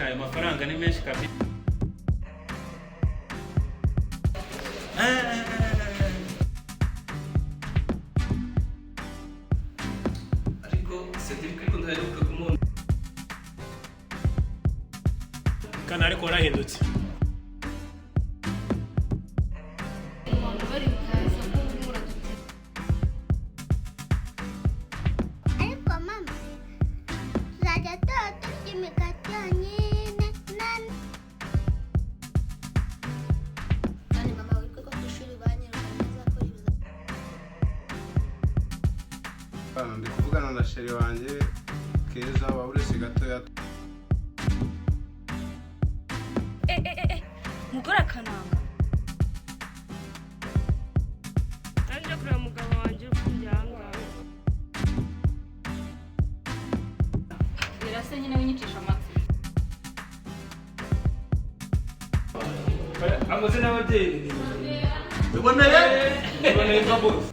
Ayo mafaranga ni menshi kabisa. Ariko certificate ko ndaheruka kumubona. Kana ariko warahindutse. Ndi kuvugana na sheri wanjye Keza waburese gatoya. Mugora kananga. Anje kuri mugabo wanje kujyanga. Birase nyine winyicisha amatsi. Amazina y'ababyeyi. Uboneye? Uboneye kabos.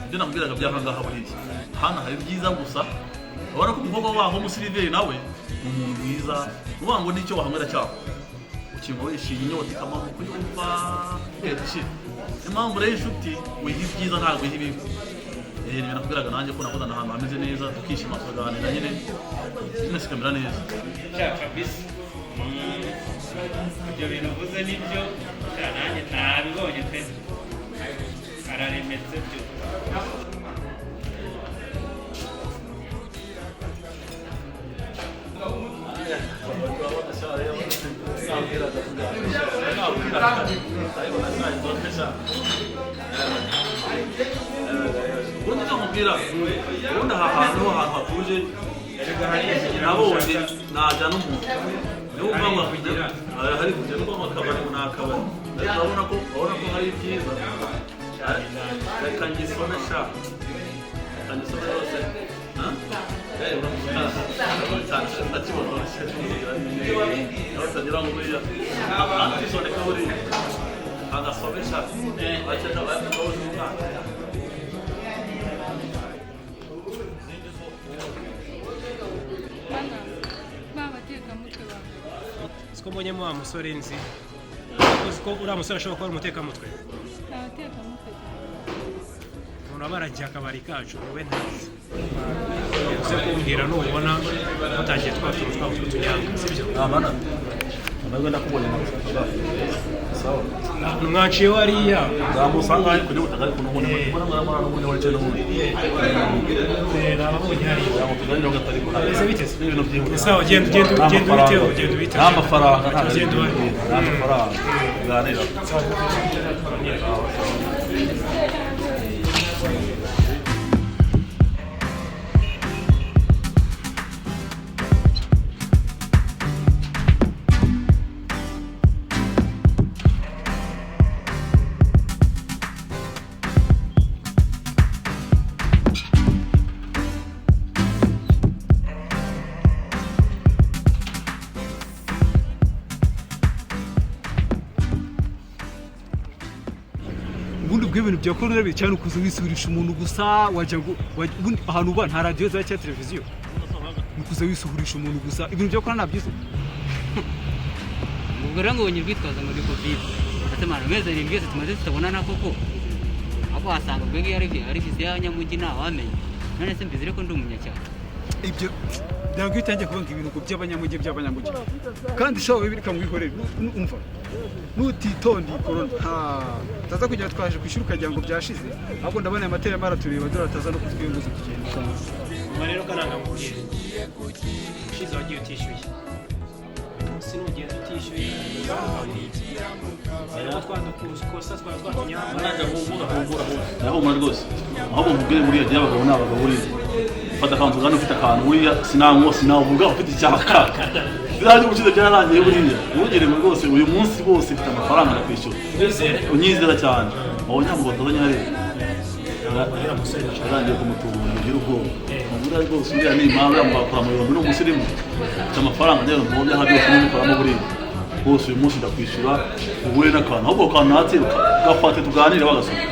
Ndina mbwiraga byakangaha buriye hana hari byiza gusa ubona ko umukobwa waho umusiriveri nawe umuntu mwiza ubango nicyo wahamwera cyako ukingo wishimye inyota ikamamo kuyumva eshi impamvu rero inshuti wiha ibyiza ntabwo wiha ibibi ibintu nakubwiraga nanjye ko nakozana ahantu hameze neza tukishima tukaganira nyine nyine sikamera neza kabisa. Ibyo bintu uvuze nibyo nanjye ntabibonye pe. Araremetse byo. ubundi nkamubwira ubundi aha hantu hatuje nabonye najya n'umuntu niyo mpamvu hari kujya n'ubwo akabari ngo ni akabari urabona ko hari ibyiza reka ngisome sha reka ngisome yose ndakibonoshye ngo buriya antisoneka buriya agasomesha bakeka bayakabuje umwana Siko mbonye mu musore nzi. Siko uri musore ashobora kuba umutekamutwe. Abatekamutwe. Umuntu abarajya akabari kacu wowe ntazi. Uze kumbwira nubona utagiye twatuma tunyanga sibyo? Abana amagwe ndakubonye namusanga sawa mwaciye wariya ngamusanga ari kuri butaka ariko nubone mbona n'ubundi waje n'ubundi nababonye hariya ngamutuganira gatari ko ese bitese ibintu byihuse sawa genda ubiteho nta mafaranga nta mafaranga ganira ibintu bya korona cyane ukuza wisubirisha umuntu gusa wajya ahantu uba nta radio za cyangwa televiziyo ukuza wisubirisha umuntu gusa ibintu bya korona byiza ubwo rero ngo nyirwitwaza ngo ni covid atemana meze ni ngeze tumaze tutabonana koko abo asanga bwege ari visi ya Nyamugi na wamenye none se mbizire ko ndi umunyacyane ibyo ntabwo itangiye kubanga ibintu by'abanyamugi kandi shaho bibirika mu bikorere umva nutitonde korona taza kujya twaje kwishyura ukagira ngo byashize ahubwo ndabona amatera maratureba dore ataza no kutwiyunguza kugenda rero kananga mubwire ushize wagiye utishyuye sinugenda utishyuye rero twadukosa twatunyamba najya kumbura naho muri rwose ahubwo mubwire muri yagiye abagabo n'abagabo uri fata kanzu gano ufite akantu buriya sinavuga ufite icyaka biraje gukiza cyararangiye buriya ugere mu rwose uyu munsi rwose ufite amafaranga yo kwishyura unyizera cyane aho nyambo tazanya hari yarangiye kumutunga ugira ubwoba mubura rwose uriya ni impamvu yamukora mu yombi n'umusirimu ufite amafaranga rero mu byo hari byose n'umukoramo buriya rwose uyu munsi ndakwishyura uhure n'akantu ahubwo kantu natse gafate tuganire bagasoma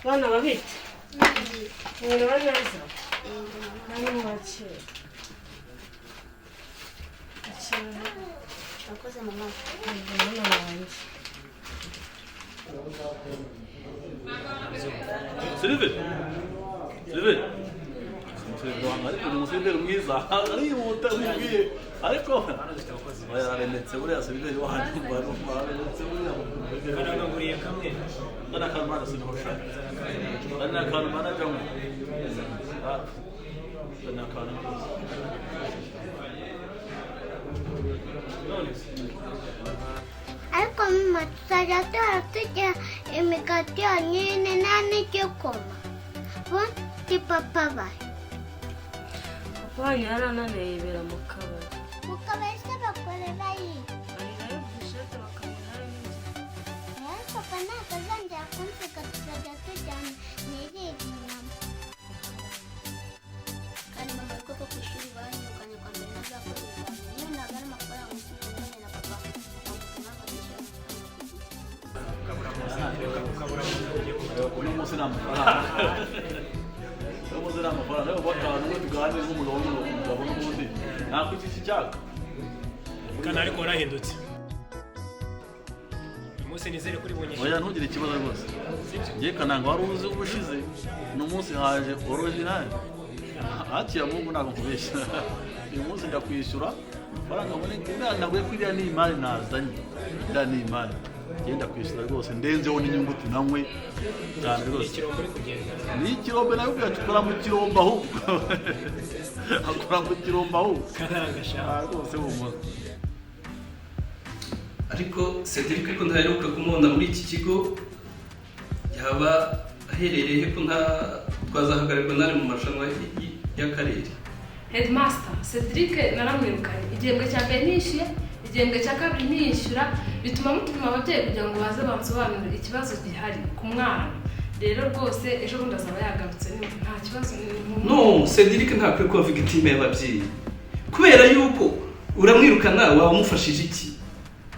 Bana babite. Mwene banaza. Nani mwache. Achana. Akoze mama. Mwana wanjye. Sylvie. Sylvie mwiza. Ari mutabwiye. Ariko yararemetse buriya Sylvie wanyu barumetse buriya. Kanaguriye kamwe. Ndana kalmana sinhosha. Ndana kalmana jamu. Ndana kalmana. Ariko mama tuzajya turya imigati yonyine nta n'igikoma bundi papa bayo Papa wanyu yarananiye yibera mu kabari. mu kabari se bakorera iyi Arirayo bushete bakamena n'inzu. papa ntabwo azongera kumfika tuzajya tujyana n'iriya inyama kandi mama ariko ko ku ishuri banyirukanye kwa mbere nazakorera niyo ntabwo ari amafaranga usigaye na papa uno munsi n'amafaranga rero bakaba n'ubwo tuganira n'umugabo n'ubundi nakwikisha icyaka kana ariko warahindutse uyu munsi nizere kuri bunyishyura oya ntugire ikibazo rwose ngiye kananga wari uzi ubushize uno munsi haje original haciye mungu ntabwo nkubeshya uyu munsi ndakwishyura faranga muri ndaguye ko iriya ni imari nazanye iriya ni imari genda kwishyura rwose ndenzeho n'inyungu tunanywe cyane rwose ikirombo uri kugenda ni ikirombe nawe ubwacu akora mu kirombo ahubwo akora mu kirombo ahubwo kanangasha rwose bumuze ariko Cedric ko ntaheruka kumubona muri iki kigo yaba aherereye ko twazahagarirwa nari mu marushanwa y'akarere. Headmaster Cedric naramwirukanye igihembwe cya mbere nishyuye igihembwe cya kabiri niyishyura bituma mutuma ababyeyi kugira ngo baze bansobanurire ikibazo gihari ku mwana rero rwose ejo bundi azaba yagarutse nta kibazo no Cedric ntakwiye kuba victime y'ababyeyi kubera yuko uramwirukana waba umufashije iki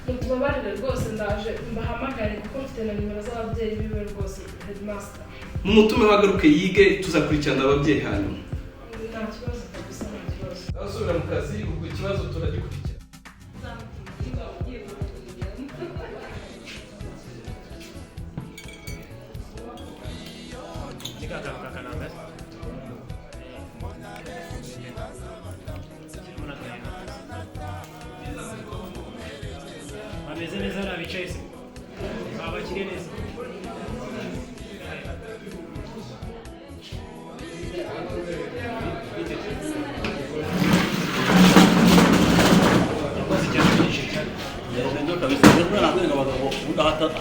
mutubabarire rwose ndaje mbahamagare kuko mfite na nimero z'ababyeyi biwe rwose Headmaster mumutume wagaruke yige tuzakurikirana ababyeyi hanyuma nta kibazo kabisa nta kibazo asubira mu kazi ubwo ikibazo turagikurikira nikagaruka kananga bameze neza ari abicaye se babakire neza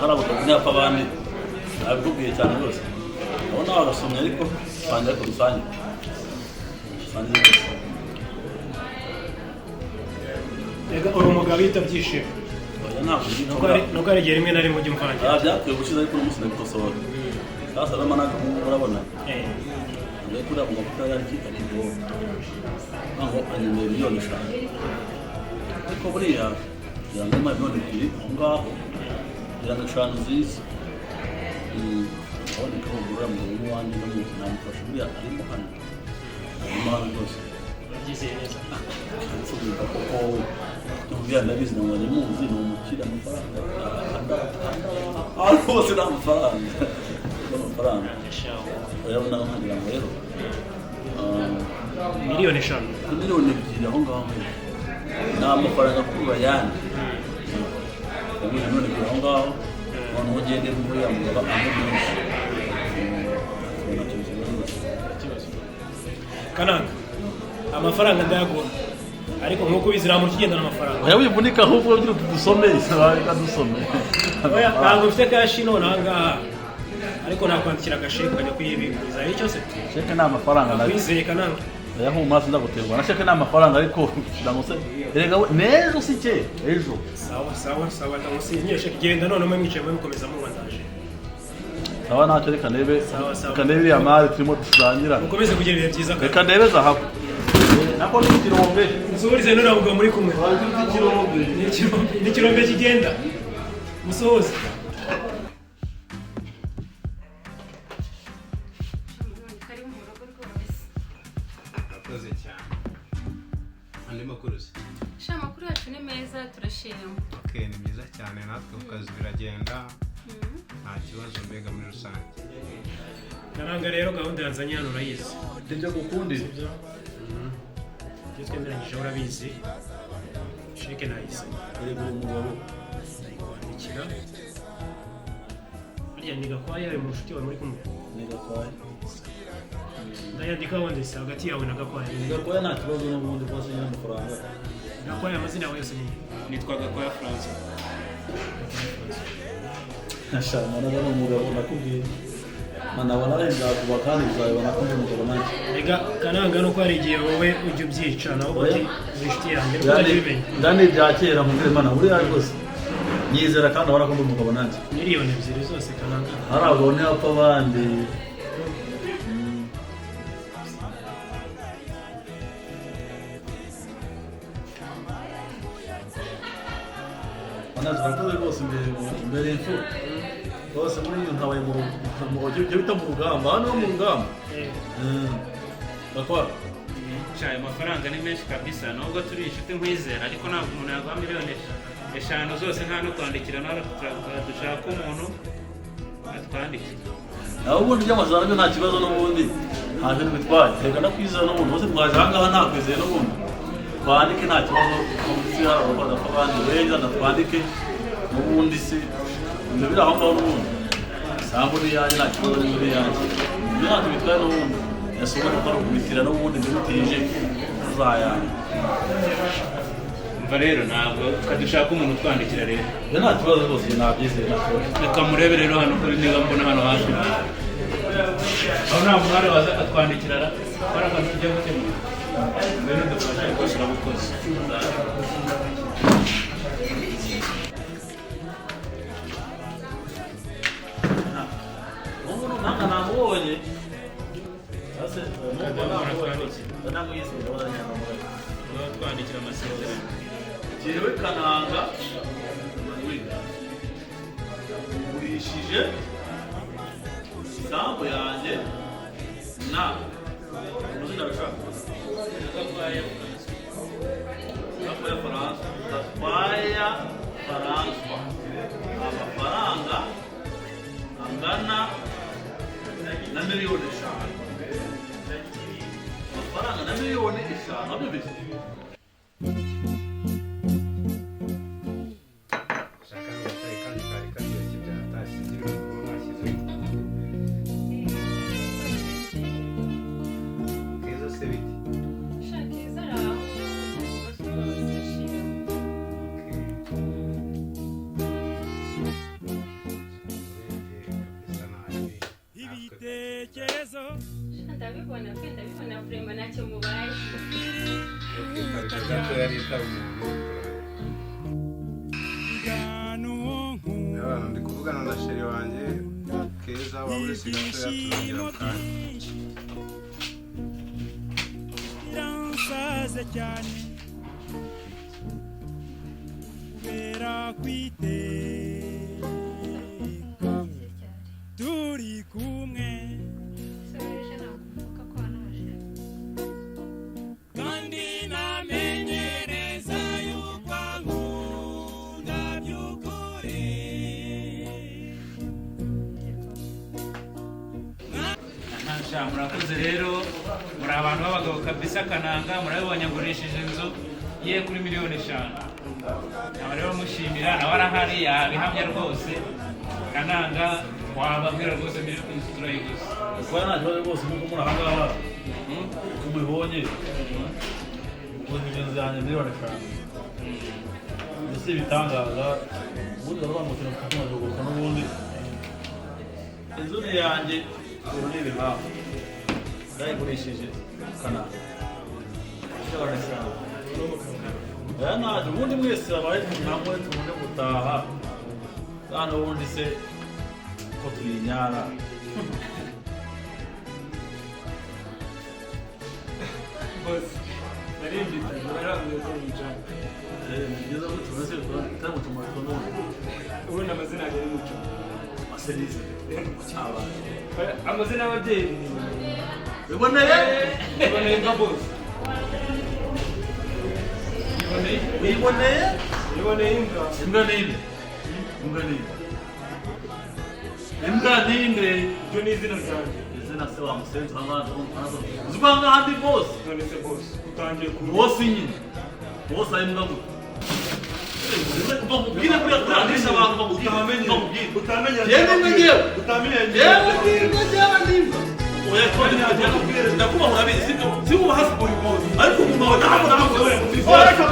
hari abagabo ntiyapfa abandi nabikubwiye cyane rwose urabona wagasomye ariko usanga ariko rusange uri umugabo yita byishimo nuko ari igihe rimwe na rimwe ujya umvangira byakwiye gushize ariko uno munsi ndabikosora sasa rama ntabwo urabona ngiye kuri abo mavuta yari kikari ngo aho anyemeye miliyoni 5 ariko buriya yanga miliyoni 2 aho ngaho yanga 5 zizi abone ko bugura mu rugo wandi no mu namufasha buriya arimo hano rwose byizeye neza nsubiza kuko nubya ndabizi na mwari muzi no mukira amafaranga bose n'amafaranga urabona nkagira ngo rero miliyoni 5 miliyoni 2 aho ngaho n'amafaranga kuba yandi miliyoni 2 aho ngaho abantu bagende muri ya mugaba amumenye Kananga amafaranga ndayagura ariko nkuko bizira mu kigendana amafaranga oya wivunika ahubwo ugira tudusomeye sawa dusome oya ntabwo ufite cash none ahangaha ariko nakwandikira agasheke kajya kuyibikuza ari cyose sheke n'amafaranga wizeye Kananga oya hu mazi ndaguterwa na sheke n'amafaranga ariko ndamuse erega nejo sike ejo sawa ndamusinyeshe kigenda none mwicaye mukomeza mu Rwandaje sawa ntacyo reka ndebe kanebe ya mari turimo dusangira mukomeze kugira ibihe byiza reka ndebe zahabu nako ni kirombe musubirize none avuga muri kumwe ni kirombe kigenda musohoze akoze cyane andi makuru se amakuru yacu ni meza turashima okay ni meza cyane natwe ku kazi biragenda nta kibazo mbega muri rusange Kananga rero gahunda yanzanye hano urayizi ibyo gukundira twemeranyije urabizi sheke nahise erega umugabo ndayikwandikira buriya nigakwaya ari mu nshuti wawe muri kumwe nigakwaya ndayandika wonde se hagati yawe na Gakwaya nigakwaya nta kibazo n'ubundi rwose nyine amafaranga Gakwaya amazina yawe yose nitwa Gakwaya Francois ashaka nabona umugabo nakubwiye manabona arenga kuba kandi uzabona ko umugabo nanjye rega Kananga nuko hari igihe wowe ujya ubyica nawe uti inshuti yanjye ndani bya kera mu Mana buriya rwose nyizera kandi abona ko umugabo nanjye miliyoni 2 zose Kananga harabone apfa bandi Nazakuze rwose imbere y'imfu rwose muri iyo ntabaye mu gihe bita mu rugamba hano mu rugamba bakora ayo mafaranga ni menshi kabisa nubwo turi inshuti nkwizera ariko ntabwo umuntu yaguha miliyoni 5 zose nta no kwandikira dushaka umuntu atwandikira naho ubundi by'amazana byo nta kibazo n'ubundi nta bintu bitwaye reka ndakwizera n'ubundi bose twaje ahangaha ntakwizeye n'ubundi twandike nta kibazo n'ubundi abakora abandi wenda ndatwandike n'ubundi se ibyo biri aho ngaho n'ubundi sambu ni yanjye nta kibazo n'uri yanjye ibyo ntacyo bitwaye n'ubundi yasohoka gukora kubitira n'ubundi bimutije uzayana umva rero ntabwo kadushaka umuntu utwandikira rero ibyo nta kibazo rwose nabyizeye nta kibazo reka murebe rero hano kuri niba mbona hano hafi aho nta mwari waza atwandikira ari akantu tujya gukemura rero dufashe rwose urabukoze umuntu ntabwo namubonye twandikira amasezerano jewe Kananga ngurishije isambu yanjye na uruzina rushaka Gakwaya Faransa Gakwaya Faransa amafaranga angana na miliyoni 5 amafaranga na miliyoni 5 nabyo bise ndabibona vrema ntacyo mubaye ndi kuvugana na sheri wanjye Keza wabure sigato yaturagira mu kanya urakoze cyane kubera kwiteka turi kumwe kandi namenyereza yuko ankunda by'ukuri. Murakoze rero, muri abantu b'abagabo kabisa. Kananga murabibonye agurishije inzu ye kuri miliyoni 5. Aba rero mushimira, nawe arahari yabihamya rwose. Kananga wababwira rwose miliyoni turayiguze kuba nta kibazo rwose nk'uko muri aha ngaha uko mubibonye ubuze inzu yanjye miliyoni 5. ibyo si ibitangaza, ubundi baba bamutera kumaze gusa n'ubundi inzu ni yanjye ubu ni ibihaha ndayigurishije Kananga miliyoni 5. aya ntabwo ubundi mwese abaye hamwe tubone gutaha kandi ubundi se ko tuyinyara bose narimbita baravuye ko mwijana nigeza ko tumaze tutari mu tumaro n'ubundi ubundi amazina yawe ni muco Serize amazina y'ababyeyi biboneye nka bose biboneye imbwa imbwa ninde imbwa ninde ibyo ni izina ryanjye izina se wa musenzi nk'abandi uzi ko aha ndi bose none se bose utangiye kuri bose nyine bose ari imbwa gute ubwire kuriya kurandisha abantu bakubwire yewe ngewe ndakubaho urabizi sibyo sibubaha siporo ariko umuntu wawe ntabwo reka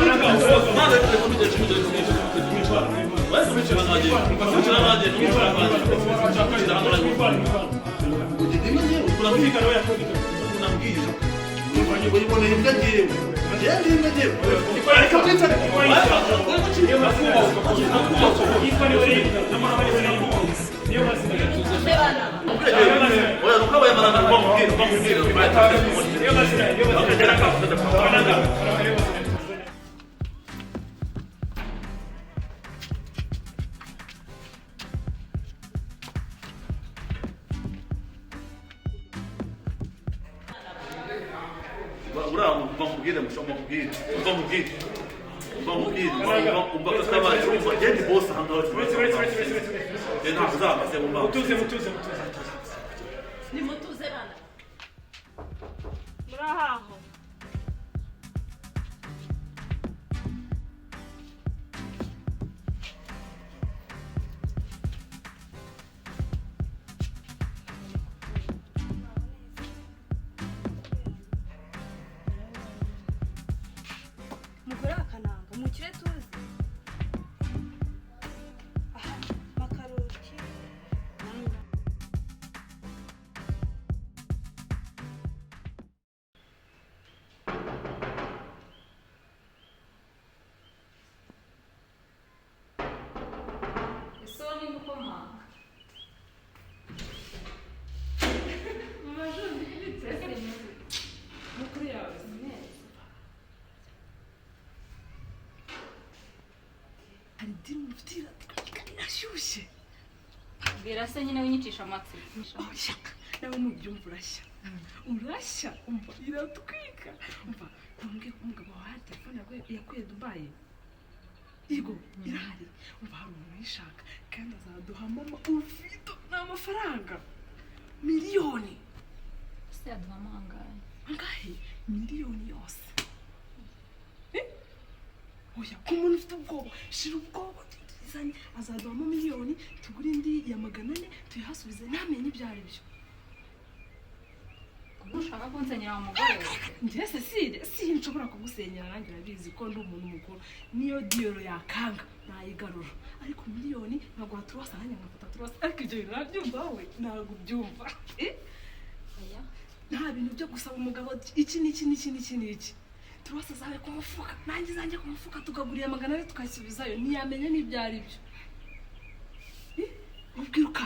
bamubwire bamubwire umva katabaye umva genda boss ahangaho ntabwo uzamaze mu maso mutuze bana murahaho mugore wa Kananga mukire tuzi makaroti nanga isoni ngukomanga mama joni ibitse mukuru yawe hari mufitira nashyushye bwira se nyine winyicisha amatsi nawe nubyumva urashya umva iratwika umva ntumbwiye ko umugabo wawe telefone yakuye Dubai Igo irahari umva hari umuntu uyishaka kandi azaduha mama ufite n'amafaranga miliyoni se yaduha angahe miliyoni yose oya ku muntu ufite ubwoba shira ubwoba tuzanye azaduhamo miliyoni tugure indi ya 400 tuyihasubize namenye ibyo ari byo ushaka kunsenyera umugore njye Cecile sinshobora kugusenyera nanjye urabizi ko ndi umuntu mukuru niyo diyoro yakanga nayigarura ariko miliyoni ntabwo turasa nanjye ngafata turasa ariko ibyo bintu nabyumva wowe ntabwo byumva oya nta bintu byo gusaba umugabo iki turasa zawe ku mufuka nanjye zanjye ku mufuka tukagurira 400 tukayisubizayo ntiyamenye n'ibyo ari byo ubwiruka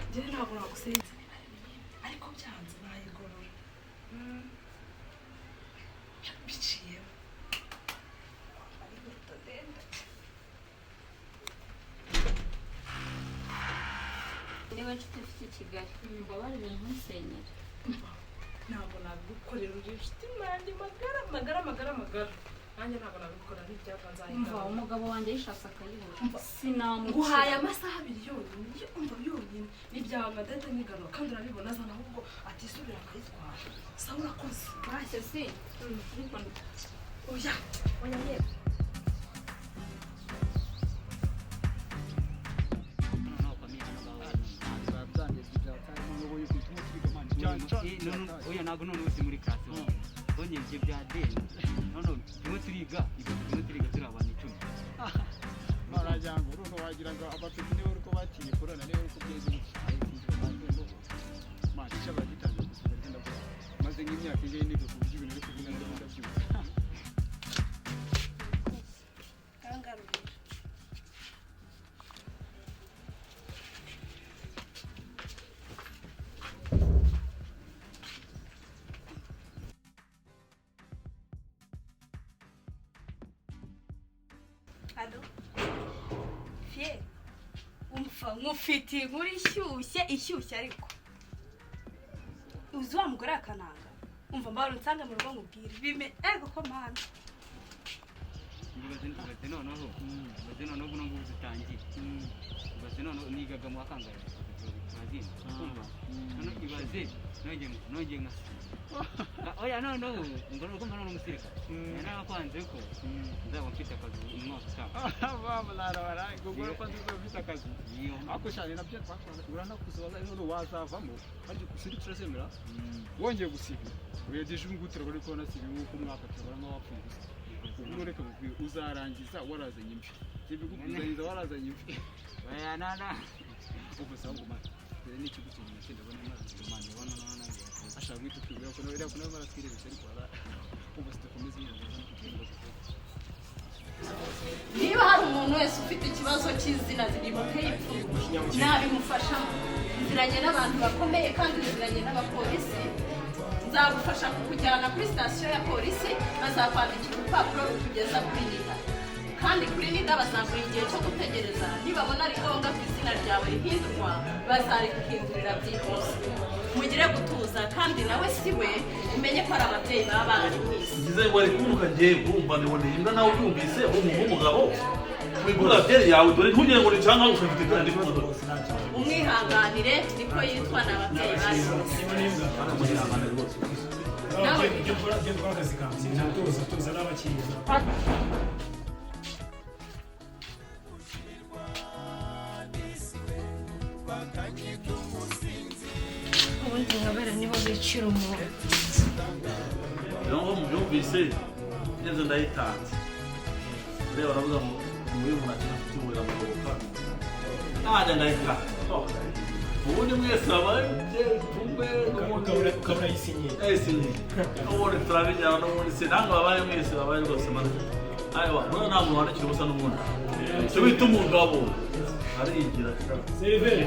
njye ntabwo nagusenze ariko byanze nayigorora yewe nshuti ifite i Kigali mbabarire ntusenyere ntabwo nabigukorera uri inshuti yanjye magara nanjye ntabwo nabikora n'ibyapa nzahita umva umugabo wanjye yishatse akayibura sinamukira nguhaye amasaha 2 yonyine umva yonyine n'ibyawe ngadahita nkigarura kandi urabibona azana ahubwo atisubira akayitwara sawa urakoze ntacyo si ariko oya yewe oya ntabwo none uzi muri classe bonye ibyo bya deni none turimo turiga turi abantu 10 barajyanga uruno wagira ngo abapeti niwe uko batinye korona niwe uko byeze manje cyaba gitangiye gusubira genda maze nk'imyaka ije niga ku buryo ibintu biri kugenda ndabyumva Ado fie umfa nkufitiye inkuru ishyushye ariko uzi wa mugore akananga umva mbara unsanga mu rugo nkubwire bime ego ko mana ibaze noneho buno ngubu zitangiye ibaze noneho nigaga mu wakangaye turazina none ibaze nongeye nka oya noneho ngo nuko mbona umusirikare narakwanze ko nzaba mfite akazi umwaka utaha baba narabara gugora ko nzaba mfite akazi ako cyane nabyo urana kuzoza none wazavamo ariko kusiri turasemera wongeye gusiba uyejeje ngutira bari ko nasibi nkuko umwaka turabara nk'abapfuye ubwo reka uzarangiza warazanye imvi zibigukuzaniza warazanye imvi oya nana ubwo sawa ngoma ni ikigo cy'umuntu ndabona imana ndabona nana ashaka guhita twibwira ko nawe rero baratwirebesha ariko ubu sidakomeza niba hari umuntu wese ufite ikibazo cy'izina ziribuke y'ipfuye nabimufashamo nziranye n'abantu bakomeye kandi nziranye n'abapolisi nzagufasha kukujyana kuri sitasiyo ya polisi bazakwandikira urupapuro rukugeza kuri nida kandi kuri nida bazaguha igihe cyo gutegereza nibabona ari ngombwa ko izina ryawe rihindurwa bazarihindurira byihuse mugire gutuza kandi nawe si we umenye ko ari ababyeyi baba barabimwise ngize ngo ari kunuka ngiye kumva niboneye imbwa nawe ubyumvise umugabo wigura byeri yawe dore ntugire ngo nicanga ufite kandi kumva umwihanganire niko yitwa n'ababyeyi barabimwise nawe ibyo gukora akazi kanjye ntuza n'abakiriya ubundi nkabera niho bicira umuntu rero ngo mubyumvise neza ndayitanze rero baravuga ngo uyu muntu akina afite umuriro amugoboka najya ndayitanze ubundi mwese abaye tumwe ukabura yisinyiye n'ubundi turabijyana n'ubundi se ntabwo babaye mwese babaye rwose maze ayiwa none nta muntu wandikira ubusa n'ubundi cyo bita umugabo arigira seriveri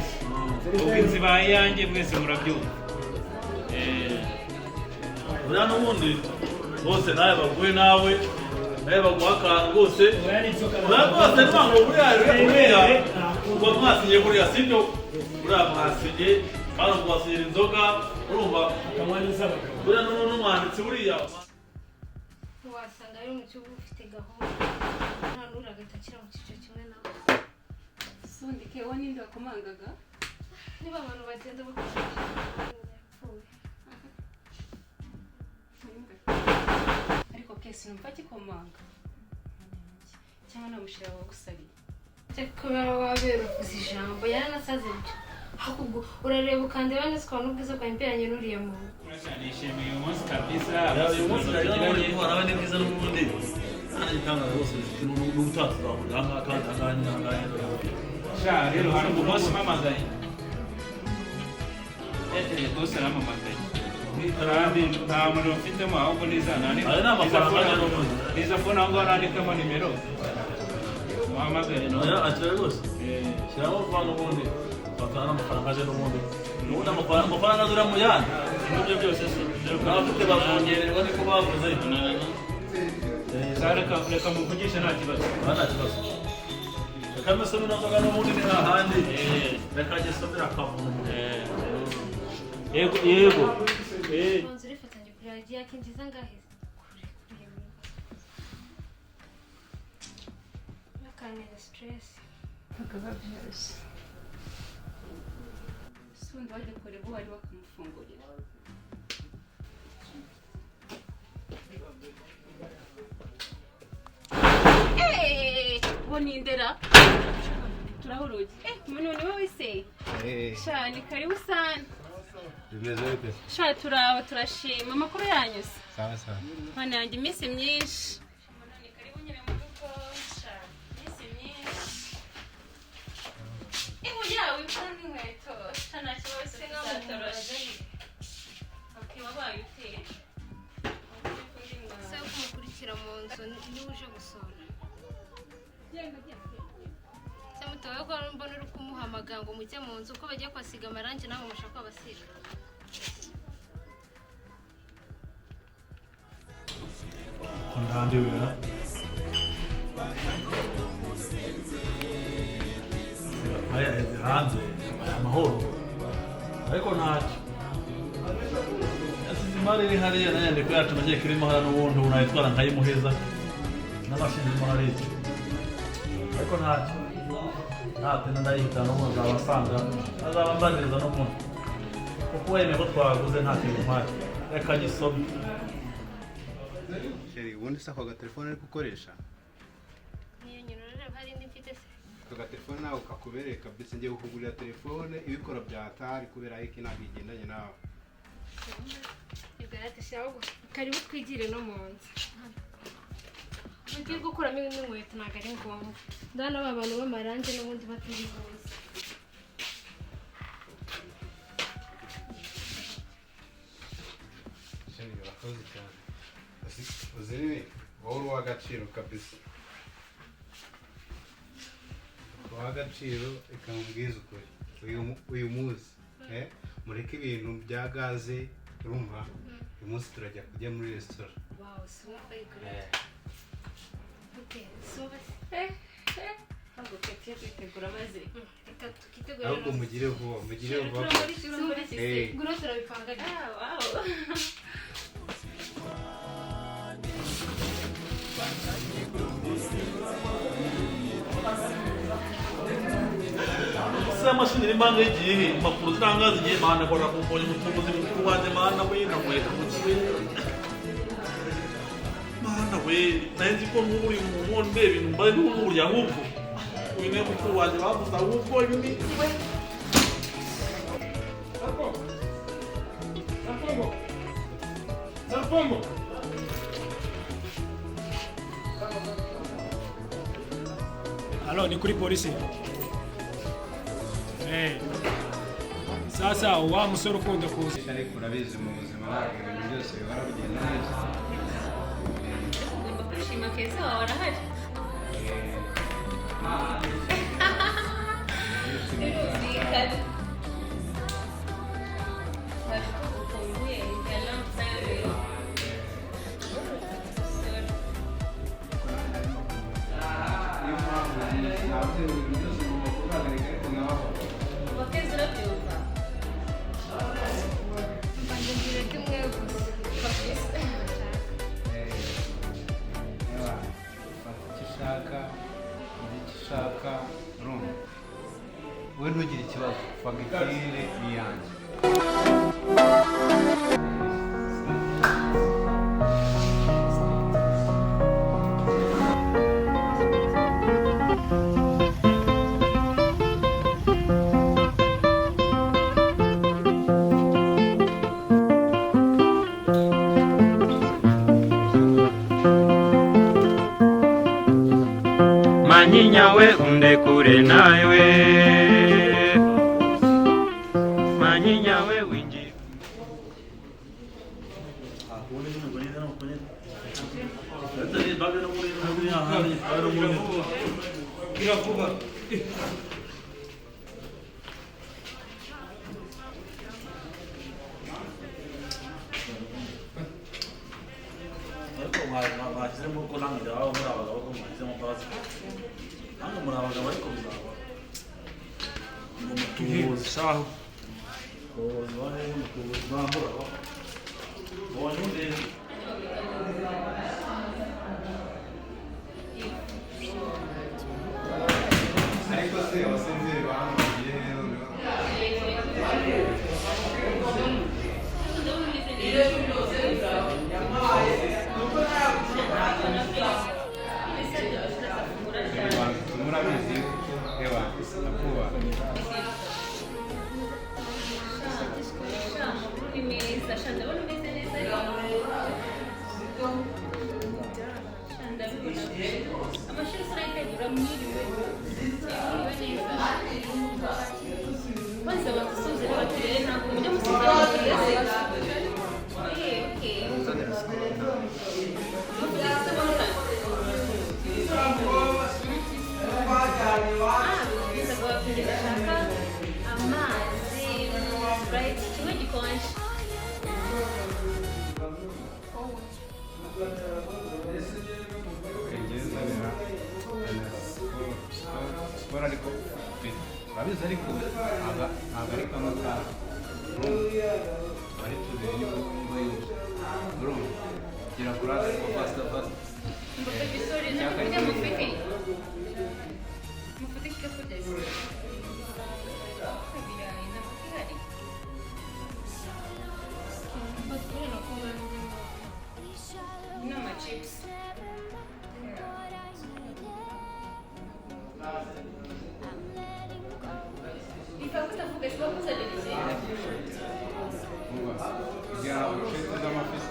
ubwo inziba yanjye mwese murabyumva buriya n'ubundi bose nawe baguye nawe nawe baguha akantu rwose buriya rwose ntabwo buriya uba mwasinye buriya sibyo buriya mwasinye kandi mubasinyira inzoga urumva buriya n'umwanditsi buriya wasanga ari umuco uba ufite gahunda nta n'uri agatakira mu cyiciro kimwe nawe sundike wowe ninde wakomangaga niba abantu bagenda bakora yapfuye ariko kesi numva kikomanga cyangwa namushira wagusabiye kubera wabera uvuze ijambo yaranasaze ibyo ahubwo urareba ukandeba neza ukabona ubwiza bwawe imberanye n'uriya muntu nishimiye uyu munsi kabisa uyu munsi urabona ni bwiza n'ubundi nta gitangaza rwose n'ubutaha tuzahurira ahangaha kandi ahangaha rero hari umunsi umpamagaye rwose arampamagaye kandi nta muriro mfitemo ahubwo niza fone aho ngaho nandikamo nimero muhamagare akira rwose shyiramo amafaranga ubundi bakana n'amafaranga aje n'ubundi ubundi amafaranga azira mu yandi ibyo byose abafite bazongererwa niko bavuze reka muvugishe nta kibazo nta kibazo reka mbese n'inzoga n'ubundi ni hahandi reka gisomera akavumu yego Mwanzo rifatanye kuri idea kinjiza ngahe kure nakanira stress akaba byose sundi wajya kure bo wari bakumufungurira bonindera turahuruye umuntu ni wowe se shani karibu sana bimeze bite sha turaho turashima amakuru yanyu se sawa sawa hano yanjye iminsi myinshi ni karibu nyine mu rugo sha iminsi myinshi yawe ukora n'inkweto sha nta kibazo kizatoroshe wabaye uteye se kumukurikira mu nzu niwe uje gusura se mutowe ko mbona uri kumuhamagara ngo mujye mu nzu uko bagiye kwasiga amarangi namwe mushaka kwabasiga ndandibira aya hanze amahoro ariko ntacyo yasize imari iri hariya na nyandiko yacu nagiye kirimo hano n'ubundi ubu nayitwara nkayimuheza n'amashini irimo hariya ariko ntacyo ntatinda ndayihita n'ubundi azaba asanga azaba mbaniriza n'ubundi kuko wemeye ko twaguze nta kintu mpari reka gisome ubundi se ako gatelefone ari gukoresha niyo nyine urareba hari indi mfite se ako gatelefone nawe kakubereye kabisa ngiye kukugurira telefone ibikora bya atari kubera yuko ntabwo igendanye nawe bigaragara karibu twigire no mu nzu ugiye gukuramo inkweto ntabwo ari ngombwa ndabona aba bantu b'amarangi n'ubundi batibihuza sheri urakoze cyane uzi niwe wowe uri uw'agaciro kabisa uw'agaciro reka mubwize ukuri uyu munsi mureke ibintu bya gaze urumva uyu munsi turajya kujya muri resitora wow so ntabwo katiye kwitegura maze reka tukitegura ahubwo mugire vuba nguro turabipanga se amashini iri impande y'igihe impapuro zirangaza igihe mana akora ku mbonye umutunguzi mukuru wanjye mana we namuheka mu kibe mana we nari nzi ko nk'ubu uri mu nkono ndeba ibintu mbaye n'uburya ahubwo uyu niwe mukuru wanjye bavuze ahubwo ibi ni we Zafongo Halo, ni kuri polisi. Sasa wa musoro ukunda kuza. Ariko urabizi mu buzima ntabwo ibintu byose bihora bigenda neza. ugomba kwishima keza wawe arahari birumvikana hari ukumbuye ingana nsayo we ntugire ikibazo fagitire ni yanjye Manyinya we undekure nawe Manyinya we winji ariko mwashyizemo ko namwe byaba muri abagabo ko mwashyizemo imbabazi ntabwo muri abagabo ariko bizaba umutubuzi sawa wahe umutubuzi bambura wanyuze ariko se abasinziri bahamagaye murabizi reba nakuba amashuri turayitegura mwiriwe maze badusuzire baturere ntabwo mujya musuzira amazi burayiti kimwe gikonje siporo ariko urabizi ariko ntabwo ari kamwe ka bari tubiri niba yose urumva gira kurara ariko fasita kugira urukweto z'amafisi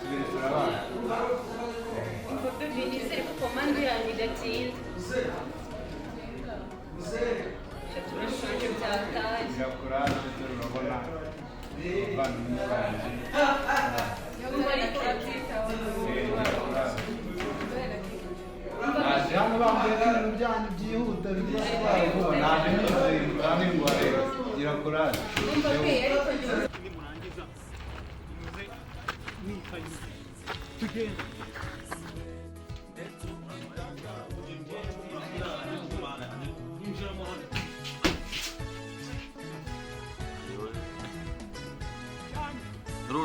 tubiri turabana nizere ko komande yanjye idatinda turashonje byataye gira kurara ndetse urabona abavandimwe banjye naje hano bambwiye ko ibintu byanyu byihuta bizasobanura vuba naje nizeye kurane ngo arebe gira kurane nimurangiza muze mwikanye tugende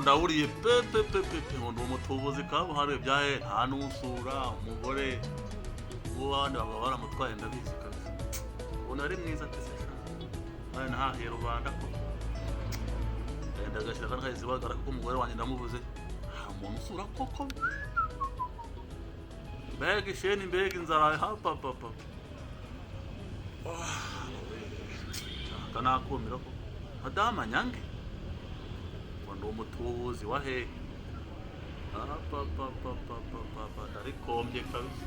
ndawuriye pepepepepe ngo ndi umutubuzi kabuhariwe byahe nta n'usura umugore uw'abandi baba baramutwaye ndabizi kabisa ubona ari mwiza atese nawe nahahera rubanda ko ndagenda agashyira kandi kahise bagara kuko umugore wanjye ndamubuze nta muntu usura koko mbega isheni mbega inzara hapapapa aka nakumira ko madamu nyange ndi umutubuzi wa hehe ndarikombye kabisa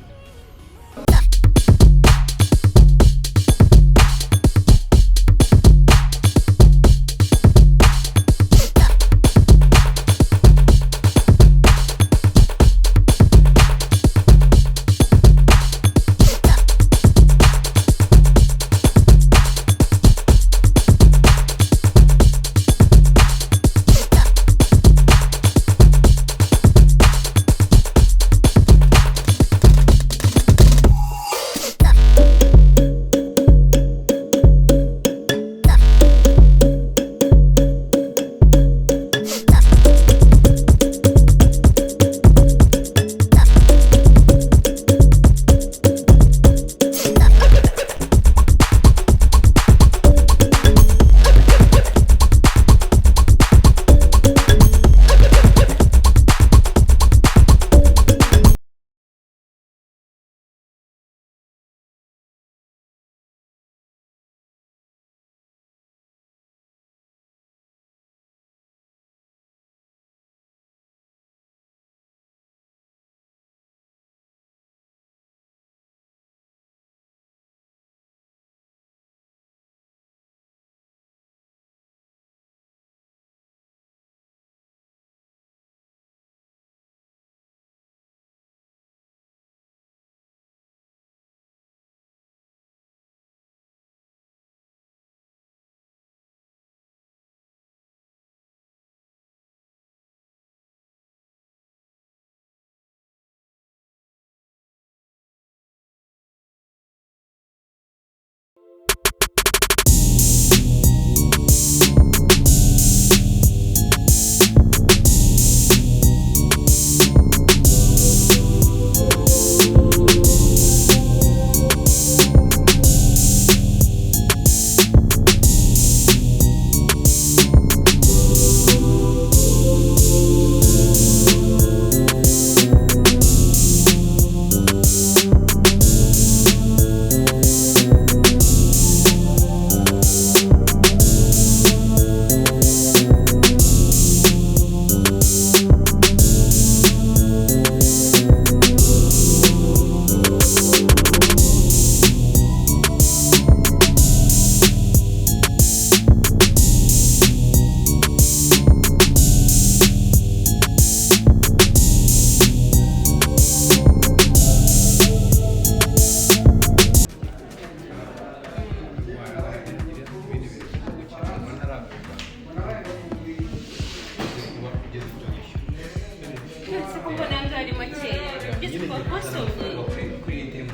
amafaranga kuri iyi temu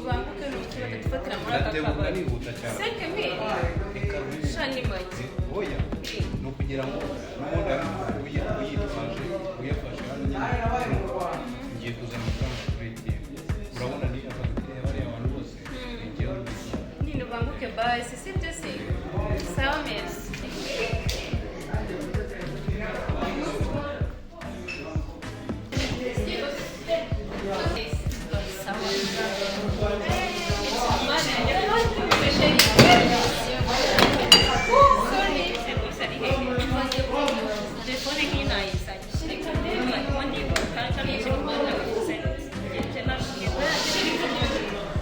banguke n'ubutumwa dufatira muri aka ndatebuka kabari nihuta cyane 5,000 shani make oya ni ukugira ngo n'ubundi uyitwaje uyafashe hano nyine ngiye kuzana amafaranga kuri iyi temu urabona ni abagiteri bariya abantu bose ngewe nini banguke basi sibyo se sawa merci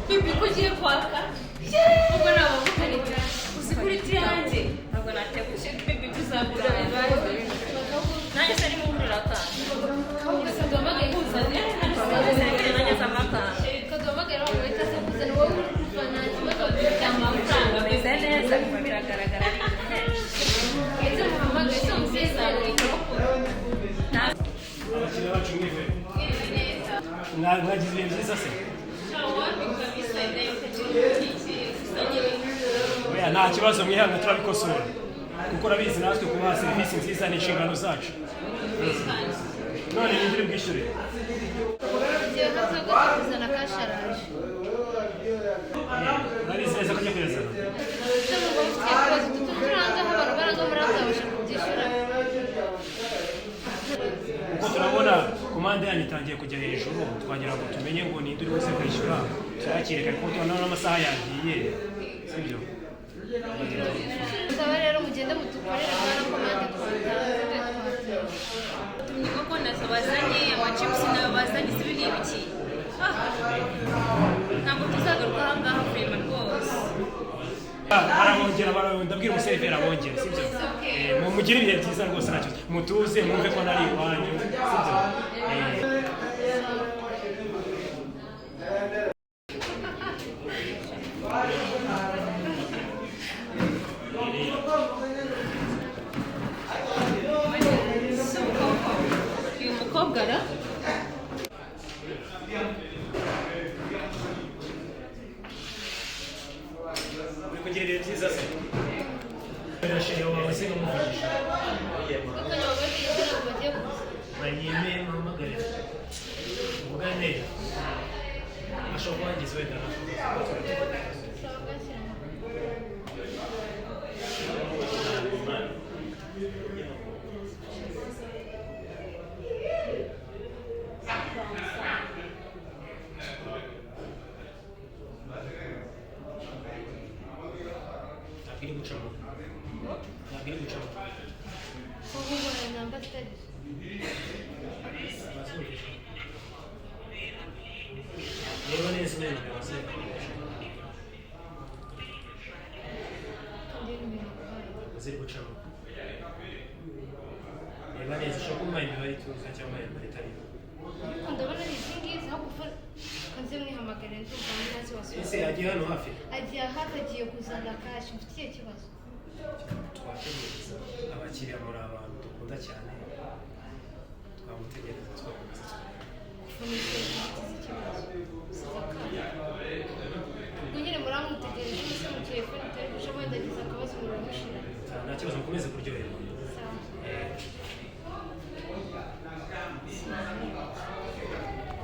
Bibi kugiye kwaka ubwo nabavuganira uzikuriti yanjye ntabwo nateguje bibi tuzagura nanjye se arimo ngurira akantu kaduhamagaye kuzane nanjye z'amakara kaduhamagaye wowe utaze kuzana wowe uri kuva nta kibazo bafite amafaranga ameze neza biba biragaragara ndetse muhamagaye se umusiza abakiriya bacu mwive mwagize ibihe byiza se oya nta kibazo mwihanga turabikosora kuko urabizi natwe kubaha serivisi nziza ni inshingano zacu none nindiri bwishyure igihe hazagomba kuzana kasharaje urabizi neza ko ujya kuyazana icyo mugomba ufite ikibazo tuturangaho abantu baranga murazabasha kubyishyura kuko turabona komande yanyu itangiye kujya hejuru twagira ngo tumenye ngo ninde uri buze kwishyura tuyakire kare kuko tubona n'amasaha yagiye sibyo nsaba rero mugende mutukorere mwana komande twatanze tumye koko nazo bazanye amachipusi nayo bazanye si biri ibiki ntabwo tuzagaruka aha ngaha kurema rwose arabongera ndabwira umuseriveri abongere sibyo mugire ibihe byiza rwose ntacyo mutuze mwumve ko nari iwanyu sibyo uyu mukobwa ara uri kugira ibihe byiza se birashimye wawe se n'umuvugisha bayime muhamagarire mugane ashobora kuba yagize wenda iri gucamo ntabwo iri gucamo ubu mbona namba zitari reba neza umenya ibibazo ziri gucamo reba neza ushobora kumuha imibare ituzuye cyangwa imibare itariho ariko ndabona ari izi ngizi aho gufata kanze mwihamagare ndumva ntazi wasubira ese agiye hano hafi agiye hafi agiye kuzana kashi mfite ikihe kibazo twategereza abakiriya muri abantu dukunda cyane twamutegereza twakomeza ubwo nyine muramutegereje musa mu telefone itari gucamo wenda agize akabazo muramushira nta kibazo mukomeze kuryoherwa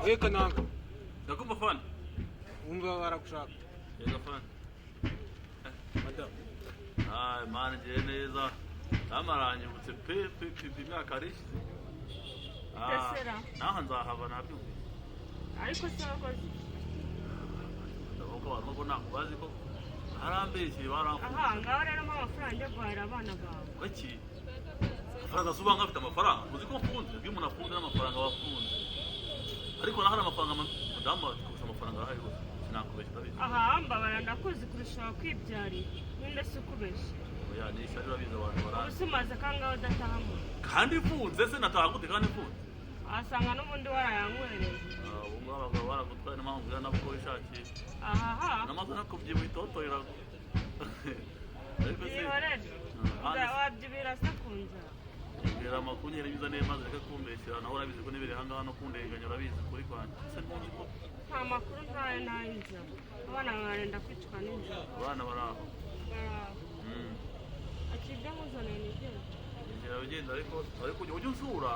we kananga ndakumva fani wumva baragushaka yego fani madamu mani ngiye neza namarangibutse pe imyaka arishize Ndasera. naho nzahava nabyumvise ariko se wakoze ndavuga abantu ko ntabwo bazi ko harambeshyeye baramfuye aha ngaho rero mpa amafaranga yo guhahira abana bawe baki amafaranga asuba nk'afite amafaranga uzi ko mfunze iyo umuntu afunze n'amafaranga aba afunze ariko naho hari amafaranga mudamu kurusha amafaranga arahari rwose sinakubeshya utabizi aha mbabara ndakuzi kurusha wakwibyarira ninde se ukubeshya oya ni ishyari urabizi abantu ubu barazi se umaze kangaho udatahamo kandi mfunze se nataha gute kandi mfunze ahasanga n'ubundi warayanywereye ubu ngubu abagabo baragutwaye niyo mpamvu ubwira nabo ko wishakiye ahaha namaze no kubyibuha itotorera ariko se yihorere wabyibira se ku nzara Mbwira amakuru nyine biza neza maze reka kumbeshyira naho urabizi ko nibere hangaha no kundenganya urabizi kuri kwanjye se ntuzi ko nta makuru ntayo nayinjira abana barenda kwicwa n'inzara abana baraho akibyo nkuzaniye nigenda ugenda ariko ujya usura